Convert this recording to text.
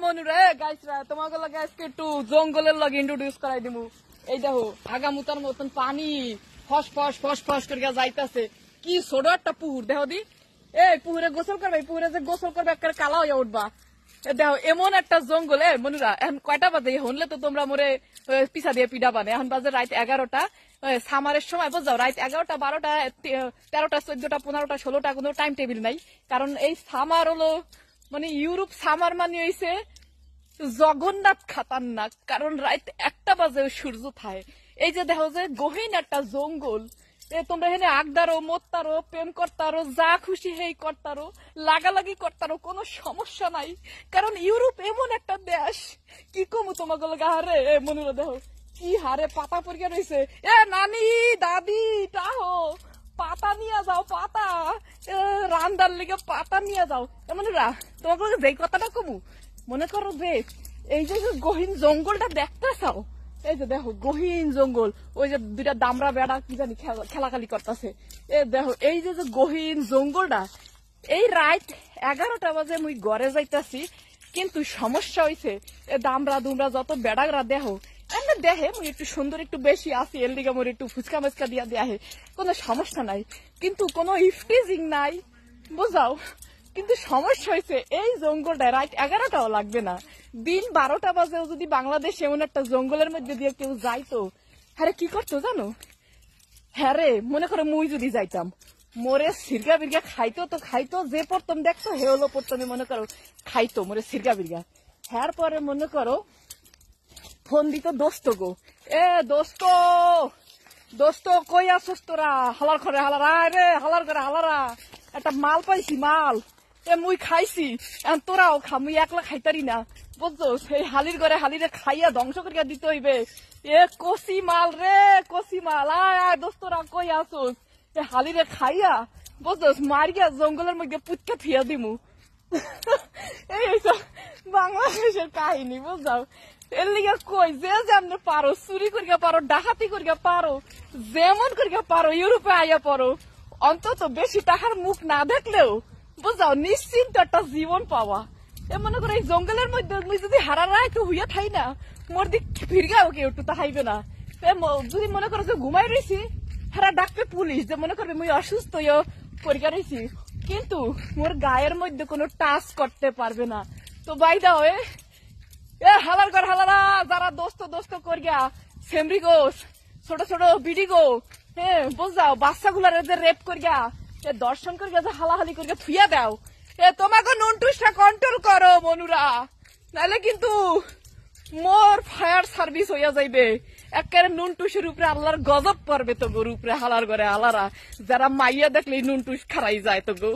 মনুরা গাইসরা তোমাকে লাগে আজকে একটু জঙ্গলের লগে ইন্ট্রোডিউস করাই দিমু। এই দেখো আগামুতার মতন পানি ফস ফস ফস ফস করে যাইতাছে। কি ছোট একটা পুকুর দেখো দি। এই পুকুরে গোসল করবে, পুকুরে যে গোসল করবে একটা কালা হয়ে উঠবা। দেখো এমন একটা জঙ্গল। মনুরা এখন কয়টা বাজে হনলে তো তোমরা মোরে পিছা দিয়ে পিডা বানে। এখন বাজে রাত 11টা। সামারের সময় বুঝাও রাত 11টা 12টা 13টা 14টা 15টা 16টা কোনো টাইম টেবিল নাই। কারণ এই সামার হলো মানে ইউরোপ সামার মানে হইছে জগন্নাথ খাতারনাক। কারণ রাত 1টা বাজে সূর্য থায়। এই যে দেখো যে গহীন একটা জঙ্গল। তোমরা এখানে আগদারো মরতারো প্রেম করতারো যা খুশি হেই করতারো লাগালাগি করতারো কোনো সমস্যা নাই। কারণ ইউরোপ এমন একটা দেশ কি কমু তোমাকে হারে মনুরা দেখো কি হারে পাতা পরিয়া রয়েছে। নানি দাদি টাহো পাতা নিয়ে যাও, পাতা রান্দার লিগে পাতা নিয়ে যাও। মনুরা তোমাকে যে কথাটা কমু মনে করো যে এই যে গহীন জঙ্গলটা দেখতে চাও। এই যে দেখো গহীন জঙ্গল, ওই যে দুইটা দামরা বেড়া কি জানি খেলাখালি করতেছে। দেখো এই যে গহীন জঙ্গলটা। এই রাত 11টা বাজে মুই ঘরে যাইতাছি, কিন্তু সমস্যা হইছে দামরা দুমরা যত বেড়াগরা দেখো এমনি দেখে মুই একটু সুন্দর একটু বেশি আসি, এর লিগে মোর একটু ফুচকা মেচকা দিয়া দেখে কোনো সমস্যা নাই, কিন্তু কোনো ইফটিজিং নাই বুঝাও। কিন্তু সমস্যা হয়েছে এই জঙ্গলটা রাত 11টাও লাগবে না, দিন 12টা বাজেও যদি বাংলাদেশ এমন একটা জঙ্গলের মধ্যে দিয়ে কেউ যাইতো, হ্যাঁ কি করতো জানো? হ্যাঁ রে মনে করো মুই যদি যাইতাম মোরে সিরগা বিরগা খাইতো তো খাইতো, যে প্রথম দেখতো হে হলো প্রথমে মনে করো খাইতো মোরে সিরগা বিরগা। হ্যার পরে মনে করো ফোন দিত দোস্ত গো, দোস্ত দোস্ত কই আসস তোরা, হালার ঘরে হালারা রে হালার ঘরে হালারা একটা মাল পাইছি মাল মুই খাইছি, তোরাও খা, মুই একলা খাইতারি না বুঝছো। সেই হালির ঘরে হালিরে খাইয়া ধ্বংস করিয়া দিতে হইবে। কষি মাল রে কষি মাল, আয় দোস্তরা কই আসস হালিরে খাইয়া বুঝছোস মারিয়া জঙ্গলের মধ্যে পুটকা থিয়া দিমু। এই বাংলাদেশের কাহিনী বুঝাও। এর লিগে কই যে যেমন পারো চুরি করিয়া পারো ডাকাতি করিয়া পারো যেমন করিয়া পারো ইউরোপে আইয়া পড়ো, অন্তত বেশি টাকার মুখ না দেখলেও বুঝাও নিশ্চিন্ত একটা জীবন পাওয়া। মনে করো এই জঙ্গলের মধ্যে মুই যদি হারারা একটু হইয়া থাই না, মোর দিক ফিরগাও কেউ একটু তাহাইবে না। যদি মনে করো যে ঘুমাই রয়েছি হারা ডাকবে পুলিশ, যে মনে করবে মুই অসুস্থ পরিকা রয়েছি, কিন্তু মোর গায়ের মধ্যে কোনো টাচ করতে পারবে না। তো বাইদা হয়ে হালার ঘর হালারা যারা দোস্ত দোস্ত করিয়া সেমরি গোস ছোট ছোট বিডি গো বুঝাও বাচ্চা গুলার যে রেপ করিয়া দর্শন করিয়া যে হালাহালি করিয়া থুইয়া দাও, তোমাকে নুনটুসটা কন্ট্রোল করো মনুরা, নাহলে কিন্তু মোর ফায়ার সার্ভিস হইয়া যাইবে। একেবারে নুনটুসের উপরে আল্লাহর গজব পড়বে তো গরু উপরে হালার ঘরে হালারা, যারা মাইয়া দেখলে নুনটুস খারাই যায় তো গো।